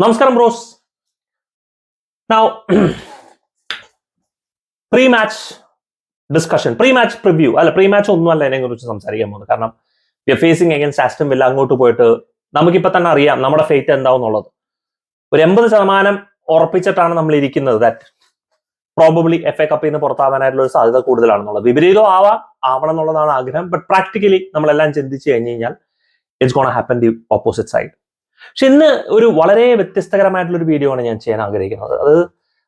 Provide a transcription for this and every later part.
നമസ്കാരം bros. Now, pre-match discussion, pre-match preview അല്ല, pre-match ഒന്നുമല്ല ഇതിനെ കുറിച്ച് സംസാരിക്കാൻ പോകുന്നത്. കാരണം we are facing against Aston Villa. അങ്ങോട്ട് പോയിട്ട് നമുക്കിപ്പോൾ തന്നെ അറിയാം നമ്മുടെ ഫേറ്റ് എന്താവുന്നുള്ളത്. ഒരു 80% ഉറപ്പിച്ചിട്ടാണ് നമ്മൾ ഇരിക്കുന്നത് ദാറ്റ് പ്രോബബ്ലി FA കപ്പിൽ നിന്ന് പുറത്താവാനായിട്ടുള്ള ഒരു സാധ്യത കൂടുതലാണെന്നുള്ളത്. വിപരീതം ആവണം എന്നുള്ളതാണ് ആഗ്രഹം. ബട്ട് പ്രാക്ടിക്കലി നമ്മളെല്ലാം ചിന്തിച്ചു കഴിഞ്ഞ് കഴിഞ്ഞാൽ it's gonna happen the opposite side. പക്ഷെ ഇന്ന് ഒരു വളരെ വ്യത്യസ്തകരമായിട്ടുള്ള ഒരു വീഡിയോ ആണ് ഞാൻ ചെയ്യാൻ ആഗ്രഹിക്കുന്നത്.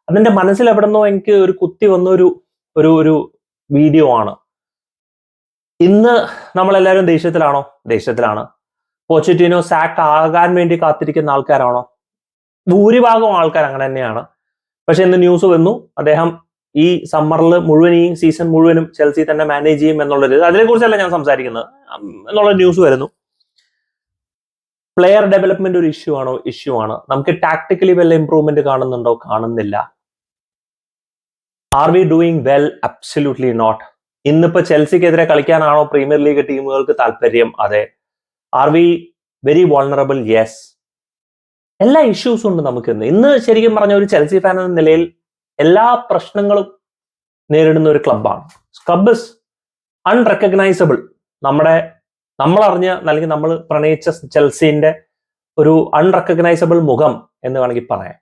അതിന്റെ മനസ്സിൽ എവിടെന്നോ എനിക്ക് ഒരു കുത്തി വന്ന ഒരു വീഡിയോ ആണ്. ഇന്ന് നമ്മളെല്ലാവരും ദേഷ്യത്തിലാണ്. പോച്ചറ്റിനോ സാക്ക് ആകാൻ വേണ്ടി കാത്തിരിക്കുന്ന ആൾക്കാരാണോ? ഭൂരിഭാഗം ആൾക്കാർ അങ്ങനെ തന്നെയാണ്. പക്ഷെ ഇന്ന് ന്യൂസ് വന്നു, അദ്ദേഹം ഈ സമ്മറിൽ മുഴുവൻ, ഈ സീസൺ മുഴുവനും ചെൽസി തന്നെ മാനേജ് ചെയ്യും എന്നുള്ളത്. അതിനെക്കുറിച്ചല്ല ഞാൻ സംസാരിക്കുന്നത് എന്നുള്ള ന്യൂസ് വരുന്നു. പ്ലെയർ ഡെവലപ്മെന്റ് ഒരു ഇഷ്യൂ ആണ്. നമുക്ക് ടാക്ടിക്കലി വല്ല ഇംപ്രൂവ്മെന്റ് കാണുന്നുണ്ടോ? കാണുന്നില്ല. Are we doing well? Absolutely not. ഇന്നിപ്പോ ചെൽസിക്കെതിരെ കളിക്കാനാണോ പ്രീമിയർ ലീഗ് ടീമുകൾക്ക് താല്പര്യം? അതെ. Are we very vulnerable? Yes. എല്ലാ ഇഷ്യൂസും ഉണ്ട് നമുക്ക് ഇന്ന്. ശരിക്കും പറഞ്ഞ ഒരു ചെൽസി ഫാൻ എന്ന നിലയിൽ എല്ലാ പ്രശ്നങ്ങളും നേരിടുന്ന ഒരു ക്ലബ്ബാണ്. Club is അൺറെക്കഗ്നൈസബിൾ. നമ്മളറിഞ്ഞ അല്ലെങ്കിൽ നമ്മൾ പ്രണയിച്ച ചെൽസിന്റെ ഒരു അൺറെക്കഗ്നൈസബിൾ മുഖം എന്ന് വേണമെങ്കിൽ പറയാം.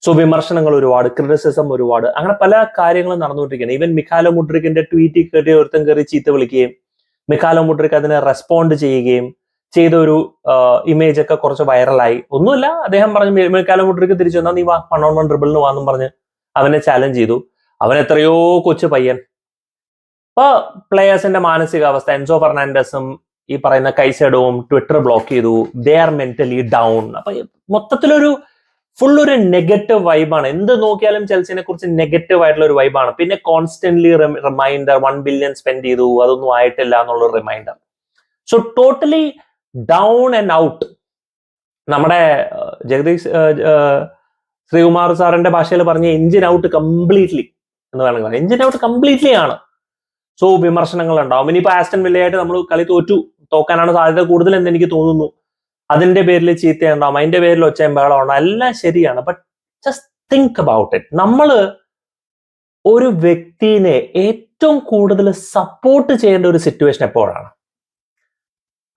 സോ വിമർശനങ്ങൾ ഒരുപാട്, ക്രിറ്റിസിസം ഒരുപാട്, അങ്ങനെ പല കാര്യങ്ങളും നടന്നുകൊണ്ടിരിക്കുകയാണ്. ഈവൻ മിഖാലോ മുഡ്രിക്കിന്റെ ട്വീറ്റിൽ കയറി ഒരുത്തൻ കയറി ചീത്ത വിളിക്കുകയും മിഖാലോ മുഡ്രിക്ക് അതിനെ റെസ്പോണ്ട് ചെയ്യുകയും ചെയ്ത ഒരു ഇമേജ് ഒക്കെ കുറച്ച് വൈറലായി. ഒന്നുമില്ല, അദ്ദേഹം പറഞ്ഞു മിഖാലോ മുഡ്രിക്ക് തിരിച്ചു വന്നാൽ നീ വാ 1-on-1 ഡ്രിബിളിന് വാന്നും പറഞ്ഞ് അവനെ ചാലഞ്ച് ചെയ്തു. അവൻ എത്രയോ കൊച്ചു പയ്യൻ. അപ്പൊ പ്ലേയേഴ്സിന്റെ മാനസികാവസ്ഥ, എൻസോ ഫെർണാണ്ടസും ഈ പറയുന്ന കൈസെഡോവും ട്വിറ്റർ ബ്ലോക്ക് ചെയ്തു. They are mentally down. അപ്പൊ മൊത്തത്തിലൊരു ഫുൾ ഒരു നെഗറ്റീവ് വൈബാണ്. എന്ത് നോക്കിയാലും ചെൽസിനെ കുറിച്ച് നെഗറ്റീവ് ആയിട്ടുള്ള ഒരു വൈബാണ്. പിന്നെ കോൺസ്റ്റന്റ്ലി റിമൈൻഡർ, 1 ബില്യൺ സ്പെൻഡ് ചെയ്തു, അതൊന്നും ആയിട്ടില്ല എന്നുള്ള reminder. So totally down and out. നമ്മുടെ ജഗദീഷ് ശ്രീകുമാർ സാറിന്റെ ഭാഷയിൽ പറഞ്ഞ എഞ്ചിൻ ഔട്ട് കംപ്ലീറ്റ്ലി എന്ന് വേണമെങ്കിൽ പറയാം. എഞ്ചിൻ ഔട്ട് കംപ്ലീറ്റ്ലി ആണ്. സോ വിമർശനങ്ങൾ ഉണ്ടാവും. ഇനിയിപ്പോ ആസ്റ്റൺ വില്ലയായിട്ട് നമ്മൾ കളി തോക്കാനാണ് സാധ്യത കൂടുതൽ എന്ന് എനിക്ക് തോന്നുന്നു. അതിന്റെ പേരിൽ ചീത്തയുണ്ടാവും, അതിന്റെ പേരിൽ ഒച്ചയും ബഹളം ഉണ്ടാവും, എല്ലാം ശരിയാണ്. But just think about it. നമ്മള് ഒരു വ്യക്തിനെ ഏറ്റവും കൂടുതൽ സപ്പോർട്ട് ചെയ്യേണ്ട ഒരു സിറ്റുവേഷൻ എപ്പോഴാണ്?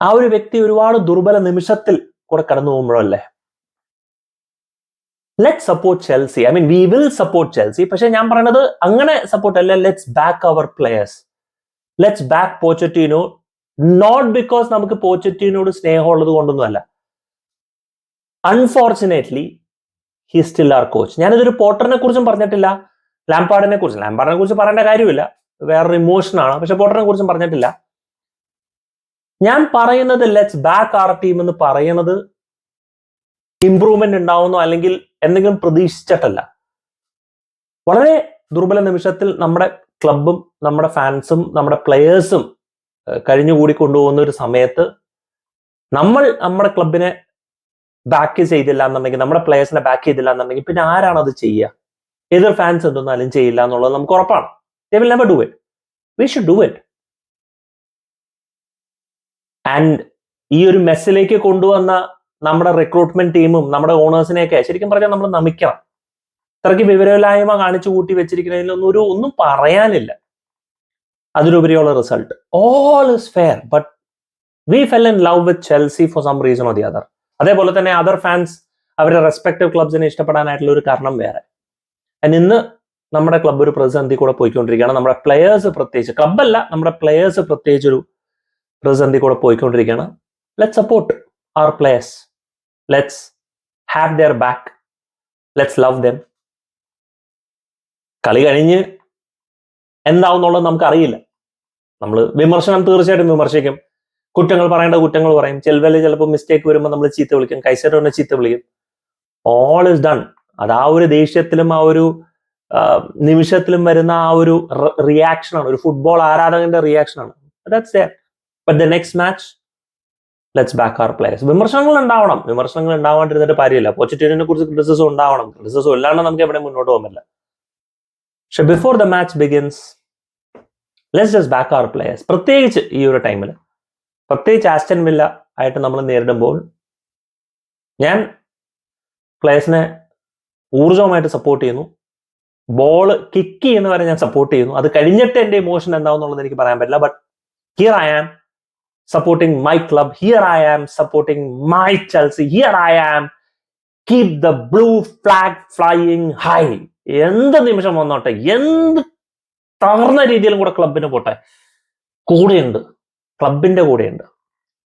ആ ഒരു വ്യക്തി ഒരുപാട് ദുർബല നിമിഷത്തിൽ കൂടെ കടന്നു പോകുമ്പോഴല്ലേ? Let support Chelsea. I mean we will support Chelsea. പക്ഷെ ഞാൻ പറയുന്നത് അങ്ങനെ സപ്പോർട്ട് അല്ല. Let's back our players. Let's back Pochettino. Not because നമുക്ക് പോച്ചറ്റിനോട് സ്നേഹമുള്ളത് കൊണ്ടൊന്നും അല്ല. Unfortunately he still our coach. ഞാനിതൊരു പോട്ടറിനെ കുറിച്ചും പറഞ്ഞിട്ടില്ല, ലാംപാർഡിനെ കുറിച്ച് പറയേണ്ട കാര്യമില്ല, വേറൊരു ഇമോഷനാണ്. പക്ഷെ പോട്ടറിനെ കുറിച്ചും പറഞ്ഞിട്ടില്ല. ഞാൻ പറയുന്നത് ലെറ്റ്സ് ബാക്ക് ആർ ടീം എന്ന് പറയുന്നത് ഇംപ്രൂവ്മെന്റ് ഉണ്ടാവുന്നോ അല്ലെങ്കിൽ എന്തെങ്കിലും പ്രതീക്ഷിച്ചിട്ടല്ല. വളരെ ദുർബല നിമിഷത്തിൽ നമ്മുടെ ക്ലബും നമ്മുടെ ഫാൻസും നമ്മുടെ പ്ലെയേഴ്സും കഴിഞ്ഞുകൂടി കൊണ്ടുപോകുന്ന ഒരു സമയത്ത് നമ്മൾ നമ്മുടെ ക്ലബിനെ ബാക്ക് ചെയ്തില്ല എന്നുണ്ടെങ്കിൽ, നമ്മുടെ പ്ലെയേഴ്സിനെ ബാക്ക് ചെയ്തില്ല എന്നുണ്ടെങ്കിൽ പിന്നെ ആരാണ് അത് ചെയ്യുക? ഏതൊരു ഫാൻസ് എന്തൊന്നാലും ചെയ്യില്ല എന്നുള്ളത് നമുക്ക് ഉറപ്പാണ്. They will never do it. We should do it. And ഈ ഒരു മെസ്സിലേക്ക് കൊണ്ടുവന്ന നമ്മുടെ റിക്രൂട്ട്മെന്റ് ടീമും നമ്മുടെ ഓണേഴ്സിനെയൊക്കെ ശരിക്കും പറഞ്ഞാൽ നമ്മൾ നമിക്കണം. ഇത്രയ്ക്ക് വിവരമില്ലായ്മ കാണിച്ചു കൂട്ടി വെച്ചിരിക്കുന്നതിലൊന്നും ഒന്നും പറയാനില്ല. അതിലുപരിയുള്ള result all is fair. But we fell in love with Chelsea for some reason or the other. അതേപോലെ തന്നെ അതർ ഫാൻസ് അവരുടെ റെസ്പെക്റ്റീവ് ക്ലബ്സിനെ ഇഷ്ടപ്പെടാനായിട്ടുള്ള ഒരു കാരണം വേറെ. ആൻഡ് ഇന്ന് നമ്മുടെ ക്ലബ്ബ് ഒരു പ്രതിസന്ധി കൂടെ പോയിക്കൊണ്ടിരിക്കുകയാണ്. നമ്മുടെ പ്ലെയേഴ്സ് പ്രത്യേകിച്ച്, ക്ലബ്ബല്ല, നമ്മുടെ പ്ലെയേഴ്സ് പ്രത്യേകിച്ച് ഒരു പ്രതിസന്ധി കൂടെ പോയിക്കൊണ്ടിരിക്കുകയാണ്. Let's support our players. Let's have their back. Let's love them. കളി കഴിഞ്ഞ് എന്താവുന്നുള്ളത് നമുക്കറിയില്ല. നമ്മൾ വിമർശനം തീർച്ചയായിട്ടും വിമർശിക്കും, കുറ്റങ്ങൾ പറയേണ്ട കുറ്റങ്ങൾ പറയും. ചിലപ്പോൾ മിസ്റ്റേക്ക് വരുമ്പോൾ നമ്മൾ ചീത്ത വിളിക്കും, കൈസെഡോനെ ചീത്ത വിളിക്കും. All is done. അത് ആ ഒരു ദേഷ്യത്തിലും ആ ഒരു നിമിഷത്തിലും വരുന്ന ആ ഒരു റിയാക്ഷനാണ്, ഒരു ഫുട്ബോൾ ആരാധകന്റെ റിയാക്ഷനാണ്. That's there. But the next match let's back our players. വിമർശനങ്ങൾ ഉണ്ടാവാണ്ടിരുന്നിട്ട് കാര്യമില്ല. പോച്ചറ്റിനെ കുറിച്ച് ക്രിറ്റിസിസം ഉണ്ടാവണം. ക്രിറ്റിസിസം ഇല്ലാണ്ട് നമുക്ക് എവിടെ മുന്നോട്ട് പോകാൻ പറ്റില്ല. പക്ഷെ before the match begins let's just back our players. പ്രത്യേകിച്ച് ഈ ഒരു ടൈമിൽ, പ്രത്യേകിച്ച് ആസ്റ്റൺ വില്ല ആയിട്ട് നമ്മൾ നേരിടുമ്പോൾ ഞാൻ പ്ലേയേഴ്സിനെ ഊർജ്ജവുമായിട്ട് സപ്പോർട്ട് ചെയ്യുന്നു. ബോൾ കിക്ക് ചെയ്യുന്നവരെ ഞാൻ സപ്പോർട്ട് ചെയ്യുന്നു. അത് കഴിഞ്ഞിട്ട് എൻ്റെ ഇമോഷൻ എന്താവുന്നുള്ളത് എനിക്ക് പറയാൻ പറ്റില്ല. But here I am supporting my club. Here I am supporting my Chelsea. Here I am. Keep the blue flag flying high. എന്ത് നിമിഷം വന്നോട്ടെ, എന്ത് തകർന്ന രീതിയിലും കൂടെ ക്ലബിന് പോട്ടെ, കൂടെയുണ്ട്, ക്ലബിന്റെ കൂടെയുണ്ട്,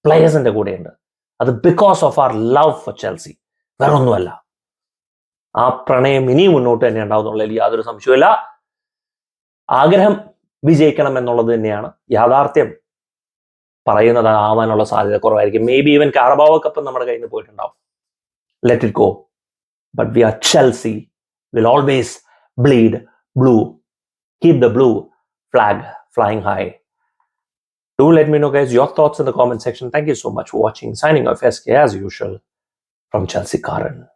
പ്ലേയേഴ്സിന്റെ കൂടെയുണ്ട്. അത് because of our love for Chelsea, വേറെ ഒന്നുമല്ല. ആ പ്രണയം ഇനിയും മുന്നോട്ട് തന്നെ ഉണ്ടാവുന്നുള്ളതിൽ യാതൊരു സംശയവുമില്ല. ആഗ്രഹം വിജയിക്കണം എന്നുള്ളത് തന്നെയാണ്. യാഥാർത്ഥ്യം പറയുന്നത് ആവാനുള്ള സാധ്യത കുറവായിരിക്കും. Maybe even Carabao cup നമ്മുടെ കയ്യിൽ നിന്ന് പോയിട്ടുണ്ടാവും. Let it go. But we are Chelsea, will always bleed blue. Keep the blue flag flying high. Do let me know, guys, your thoughts in the comment section. Thank you so much for watching. Signing off, SK as usual from Chelsea Karan.